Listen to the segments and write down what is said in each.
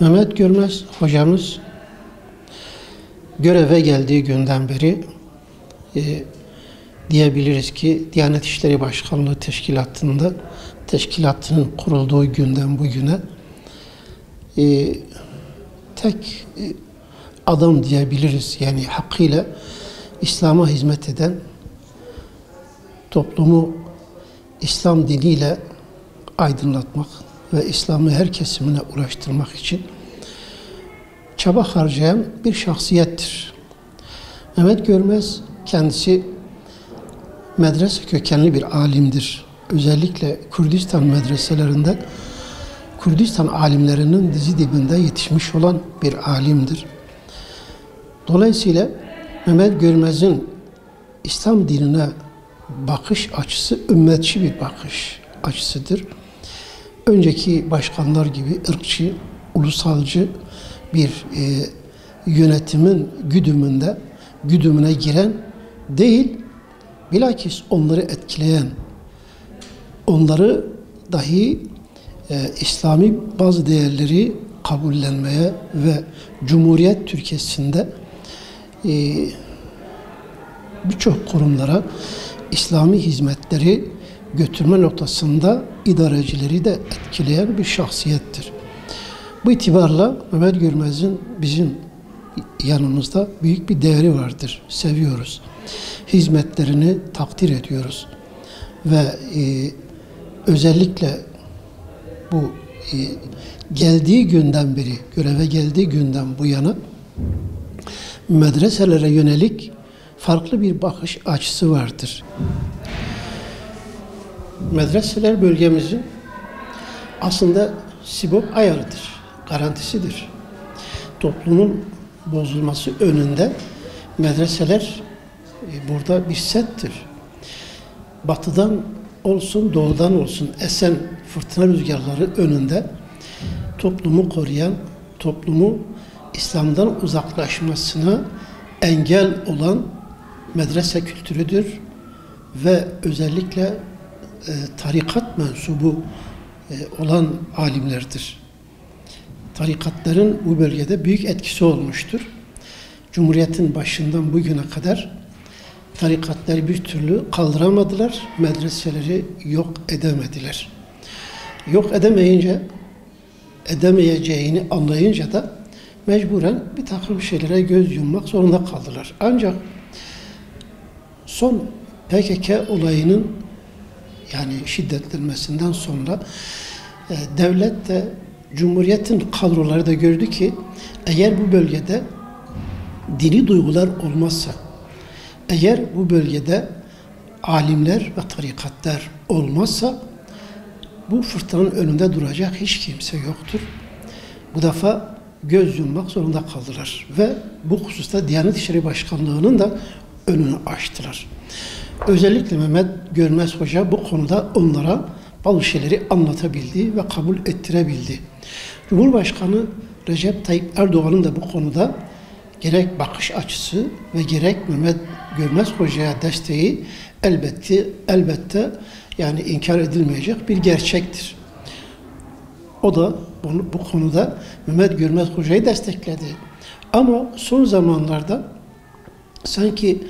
Mehmet Görmez hocamız göreve geldiği günden beri diyebiliriz ki Diyanet İşleri Başkanlığı teşkilatının kurulduğu günden bugüne tek adam diyebiliriz. Yani hakkıyla İslam'a hizmet eden, toplumu İslam diniyle aydınlatmak ve İslam'ı her kesimine ulaştırmak için çaba harcayan bir şahsiyettir. Mehmet Görmez kendisi medrese kökenli bir alimdir. Özellikle Kürdistan medreselerinde Kürdistan alimlerinin dizi dibinde yetişmiş olan bir alimdir. Dolayısıyla Mehmet Görmez'in İslam dinine bakış açısı ümmetçi bir bakış açısıdır. Önceki başkanlar gibi ırkçı, ulusalcı bir yönetimin güdümüne giren değil, bilakis onları etkileyen, onları dahi İslami bazı değerleri kabullenmeye ve Cumhuriyet Türkiye'sinde birçok kurumlara İslami hizmetleri götürme noktasında idarecileri de etkileyen bir şahsiyettir. Bu itibarla Mehmet Görmez'in bizim yanımızda büyük bir değeri vardır. Seviyoruz. Hizmetlerini takdir ediyoruz. Ve özellikle bu geldiği günden beri, göreve geldiği günden bu yana medreselere yönelik farklı bir bakış açısı vardır. Medreseler bölgemizin aslında sibop ayarıdır, garantisidir. Toplumun bozulması önünde medreseler burada bir settir. Batıdan olsun, doğudan olsun esen fırtına rüzgarları önünde toplumu koruyan, toplumu İslam'dan uzaklaşmasına engel olan medrese kültürüdür ve özellikle tarikat mensubu olan alimlerdir. Tarikatların bu bölgede büyük etkisi olmuştur. Cumhuriyetin başından bugüne kadar tarikatları bir türlü kaldıramadılar, medreseleri yok edemediler. Yok edemeyeceğini anlayınca da mecburen bir takım şeylere göz yummak zorunda kaldılar. Ancak son PKK olayının yani şiddetlenmesinden sonra devlet de Cumhuriyet'in kadroları da gördü ki eğer bu bölgede dini duygular olmazsa, eğer bu bölgede alimler ve tarikatlar olmazsa bu fırtınanın önünde duracak hiç kimse yoktur. Bu defa göz yummak zorunda kaldılar ve bu hususta Diyanet İşleri Başkanlığı'nın da önünü açtılar. Özellikle Mehmet Görmez Hoca bu konuda onlara bazı şeyleri anlatabildi ve kabul ettirebildi. Cumhurbaşkanı Recep Tayyip Erdoğan'ın da bu konuda gerek bakış açısı ve gerek Mehmet Görmez Hoca'ya desteği elbette yani inkar edilmeyecek bir gerçektir. O da bu konuda Mehmet Görmez Hoca'yı destekledi. Ama son zamanlarda sanki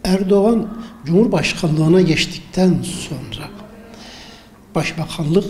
Erdoğan Cumhurbaşkanlığına geçtikten sonra Başbakanlık,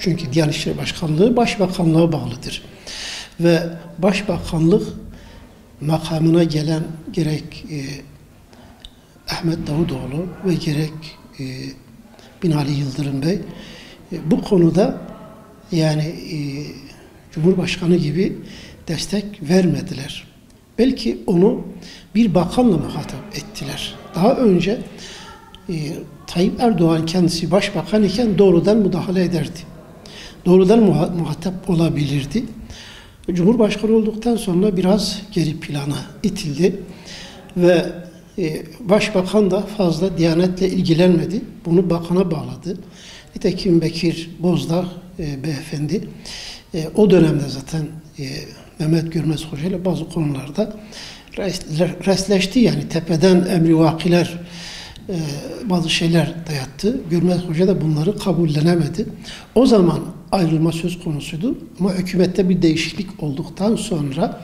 çünkü Diyanet İşleri Başkanlığı Başbakanlığa bağlıdır. Ve Başbakanlık makamına gelen gerek Ahmet Davutoğlu ve gerek Binali Yıldırım Bey bu konuda yani Cumhurbaşkanı gibi destek vermediler. Belki onu bir bakanla muhatap ettiler. Daha önce Tayyip Erdoğan kendisi başbakan iken doğrudan müdahale ederdi. Doğrudan muhatap olabilirdi. Cumhurbaşkanı olduktan sonra biraz geri plana itildi ve başbakan da fazla Diyanet'le ilgilenmedi. Bunu bakana bağladı. Nitekim Bekir Bozdağ beyefendi o dönemde zaten Mehmet Görmez Hoca ile bazı konularda restleşti. Yani tepeden emrivakiler bazı şeyler dayattı. Görmez Hoca da bunları kabullenemedi. O zaman ayrılma söz konusuydu. Ama hükümette bir değişiklik olduktan sonra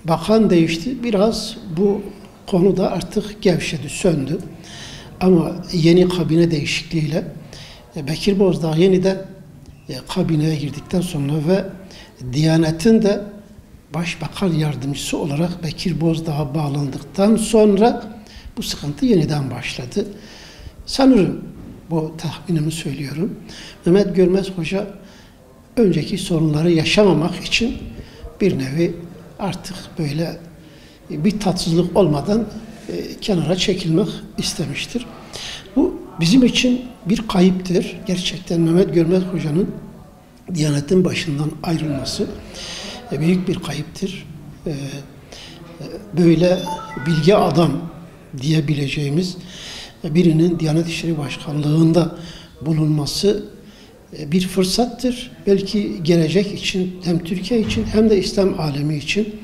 bakan değişti. Biraz bu konuda artık gevşedi, söndü. Ama yeni kabine değişikliğiyle Bekir Bozdağ yeniden kabineye girdikten sonra ve Diyanet'in de Başbakan Yardımcısı olarak Bekir Bozdağ'a bağlandıktan sonra bu sıkıntı yeniden başladı. Sanırım, bu tahminimi söylüyorum, Mehmet Görmez Hoca önceki sorunları yaşamamak için bir nevi artık böyle bir tatsızlık olmadan kenara çekilmek istemiştir. Bu bizim için bir kayıptır. Gerçekten Mehmet Görmez Hoca'nın Diyanet'in başından ayrılması büyük bir kayıptır. Böyle bilge adam diyebileceğimiz birinin Diyanet İşleri Başkanlığı'nda bulunması bir fırsattır. Belki gelecek için, hem Türkiye için hem de İslam alemi için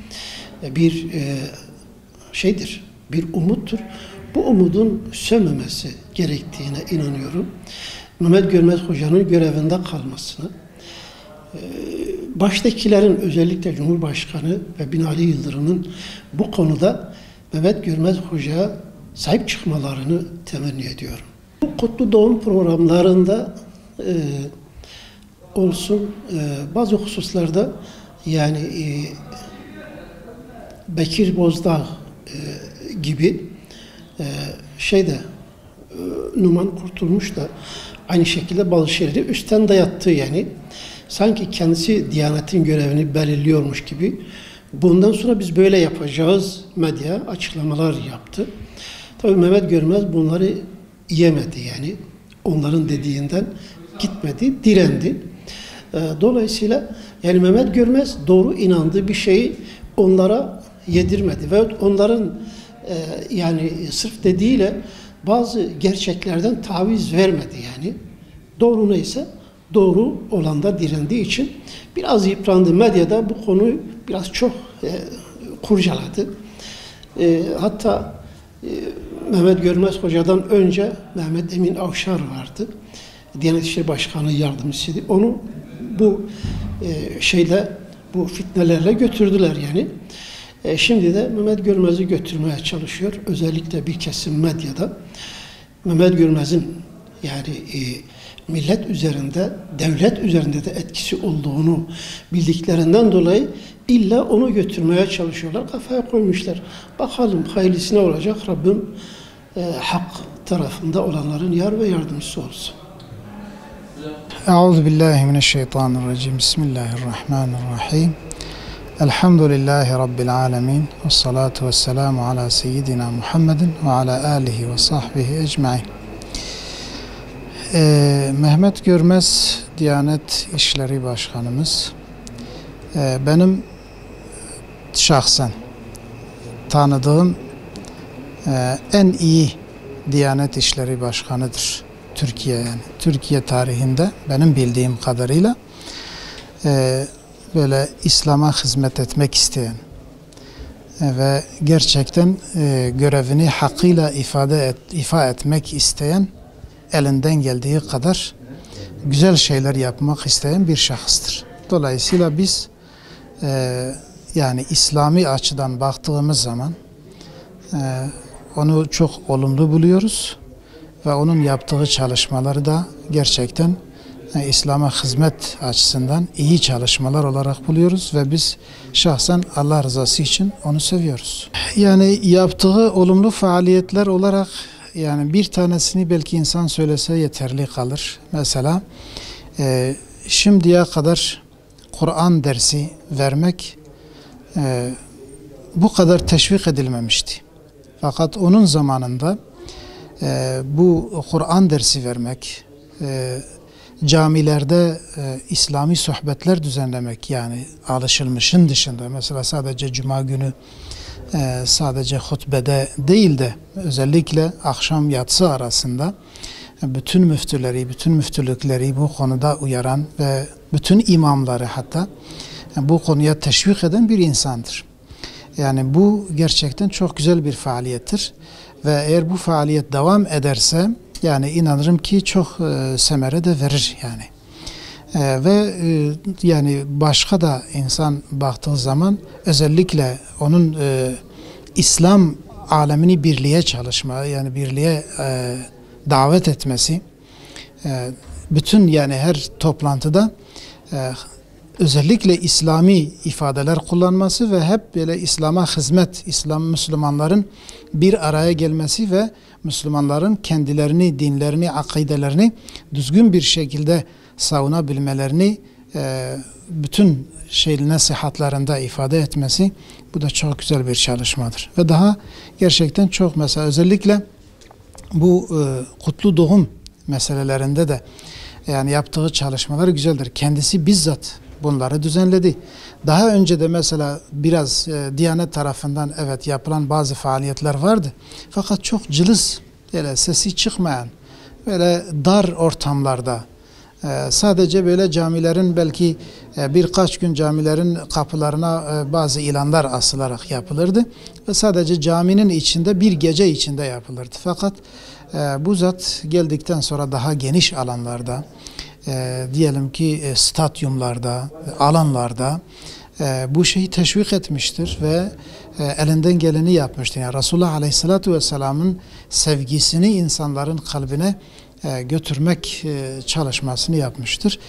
bir şeydir, bir umuttur. Bu umudun sönmemesi gerektiğine inanıyorum. Mehmet Görmez Hoca'nın görevinde kalmasını, baştakilerin, özellikle Cumhurbaşkanı ve Binali Yıldırım'ın bu konuda Mehmet Görmez Hoca'ya sahip çıkmalarını temenni ediyorum. Bu kutlu doğum programlarında olsun bazı hususlarda yani Bekir Bozdağ gibi Numan Kurtulmuş da aynı şekilde bazı şeyleri üstten dayattı yani. Sanki kendisi Diyanet'in görevini belirliyormuş gibi. Bundan sonra biz böyle yapacağız medya açıklamalar yaptı. Tabii Mehmet Görmez bunları yemedi yani. Onların dediğinden gitmedi, direndi. Dolayısıyla yani Mehmet Görmez doğru inandığı bir şeyi onlara yedirmedi. Ve onların yani sırf dediğiyle bazı gerçeklerden taviz vermedi yani. Doğru neyse doğru olanda direndiği için biraz yıprandı. Medyada bu konuyu biraz çok kurcaladı. Hatta Mehmet Görmez Hoca'dan önce Mehmet Emin Avşar vardı. Diyanet İşleri Başkanı Yardımcısıydı. Onu bu bu fitnelerle götürdüler yani. Şimdi de Mehmet Görmez'i götürmeye çalışıyor. Özellikle bir kesim medyada Mehmet Görmez'in yani millet üzerinde, devlet üzerinde de etkisi olduğunu bildiklerinden dolayı illa onu götürmeye çalışıyorlar. Kafaya koymuşlar. Bakalım hayırlısı ne olacak? Rabbim hak tarafında olanların yar ve yardımcısı olsun. Euzubillahimineşşeytanirracim. Bismillahirrahmanirrahim. Elhamdülillahi Rabbil alemin. Vessalatu vesselamu ala seyyidina Muhammedin ve ala alihi ve sahbihi ecmain. Mehmet Görmez Diyanet İşleri Başkanımız benim şahsen tanıdığım en iyi Diyanet İşleri Başkanıdır Türkiye yani. Türkiye tarihinde benim bildiğim kadarıyla böyle İslam'a hizmet etmek isteyen ve gerçekten görevini hakkıyla ifa etmek isteyen, elinden geldiği kadar güzel şeyler yapmak isteyen bir şahıstır. Dolayısıyla biz yani İslami açıdan baktığımız zaman onu çok olumlu buluyoruz ve onun yaptığı çalışmaları da gerçekten İslam'a hizmet açısından iyi çalışmalar olarak buluyoruz ve biz şahsen Allah rızası için onu seviyoruz. Yani yaptığı olumlu faaliyetler olarak yani bir tanesini belki insan söylese yeterli kalır. Mesela şimdiye kadar Kur'an dersi vermek bu kadar teşvik edilmemişti. Fakat onun zamanında bu Kur'an dersi vermek, camilerde İslami sohbetler düzenlemek yani alışılmışın dışında mesela sadece cuma günü sadece hutbede değil de özellikle akşam yatsı arasında bütün müftüleri, bütün müftülükleri bu konuda uyaran ve bütün imamları hatta bu konuya teşvik eden bir insandır. Yani bu gerçekten çok güzel bir faaliyettir ve eğer bu faaliyet devam ederse yani inanırım ki çok semere de verir yani. Yani başka da insan baktığı zaman özellikle onun İslam alemini birliğe çalışma, yani birliğe davet etmesi, bütün yani her toplantıda özellikle İslami ifadeler kullanması ve hep böyle İslam'a hizmet, Müslümanların bir araya gelmesi ve Müslümanların kendilerini, dinlerini, akidelerini düzgün bir şekilde savunabilmelerini bütün nasihatlarında ifade etmesi, bu da çok güzel bir çalışmadır. Ve daha gerçekten çok, mesela özellikle bu kutlu doğum meselelerinde de yani yaptığı çalışmalar güzeldir. Kendisi bizzat bunları düzenledi. Daha önce de mesela biraz Diyanet tarafından evet yapılan bazı faaliyetler vardı. Fakat çok cılız, böyle sesi çıkmayan, böyle dar ortamlarda, sadece böyle camilerin belki birkaç gün camilerin kapılarına bazı ilanlar asılarak yapılırdı. Ve sadece caminin içinde bir gece içinde yapılırdı. Fakat bu zat geldikten sonra daha geniş alanlarda, diyelim ki stadyumlarda, alanlarda bu şeyi teşvik etmiştir ve elinden geleni yapmıştır. Yani Resulullah Aleyhisselatü Vesselam'ın sevgisini insanların kalbine götürmek çalışmasını yapmıştır.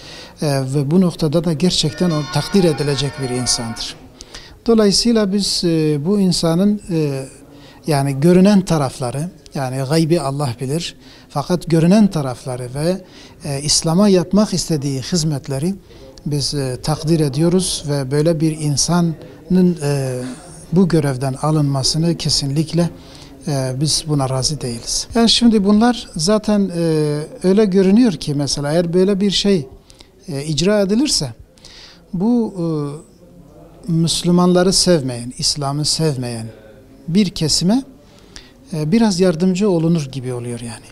Ve bu noktada da gerçekten o takdir edilecek bir insandır. Dolayısıyla biz bu insanın yani görünen tarafları, yani gaybi Allah bilir, fakat görünen tarafları ve İslam'a yapmak istediği hizmetleri biz takdir ediyoruz ve böyle bir insanın bu görevden alınmasını kesinlikle biz buna razı değiliz. Yani şimdi bunlar zaten öyle görünüyor ki mesela eğer böyle bir şey icra edilirse bu Müslümanları sevmeyen, İslam'ı sevmeyen bir kesime biraz yardımcı olunur gibi oluyor yani.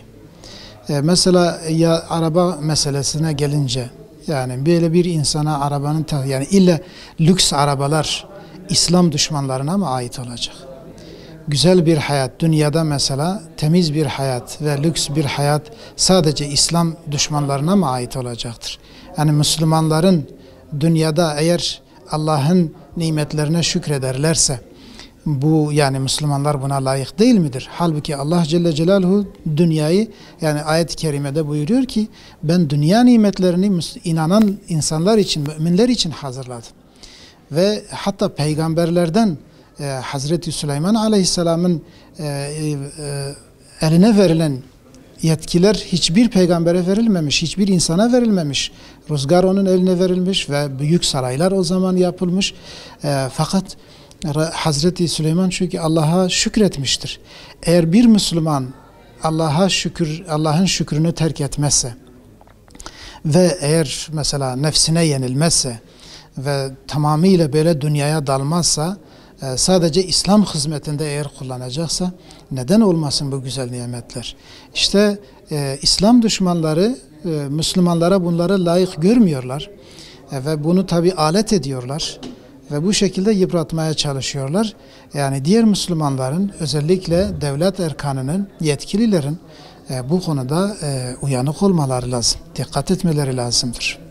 Mesela ya araba meselesine gelince, yani böyle bir insana arabanın yani illa lüks arabalar İslam düşmanlarına mı ait olacak? Güzel bir hayat, dünyada mesela temiz bir hayat ve lüks bir hayat sadece İslam düşmanlarına mı ait olacaktır? Yani Müslümanların dünyada eğer Allah'ın nimetlerine şükrederlerse, bu yani Müslümanlar buna layık değil midir? Halbuki Allah Celle Celaluhu dünyayı, yani ayet-i kerimede buyuruyor ki ben dünya nimetlerini inanan insanlar için, müminler için hazırladım. Ve hatta peygamberlerden Hazreti Süleyman Aleyhisselam'ın eline verilen yetkiler hiçbir peygambere verilmemiş, hiçbir insana verilmemiş. Rüzgar onun eline verilmiş ve büyük saraylar o zaman yapılmış. Fakat Hazreti Süleyman çünkü Allah'a şükretmiştir. Eğer bir Müslüman Allah'ın şükrünü terk etmezse ve eğer mesela nefsine yenilmezse ve tamamıyla böyle dünyaya dalmazsa, sadece İslam hizmetinde eğer kullanacaksa neden olmasın bu güzel nimetler? İşte İslam düşmanları Müslümanlara bunları layık görmüyorlar ve bunu tabi alet ediyorlar ve bu şekilde yıpratmaya çalışıyorlar. Yani diğer Müslümanların, özellikle devlet erkanının, yetkililerin bu konuda uyanık olmaları lazım, dikkat etmeleri lazımdır.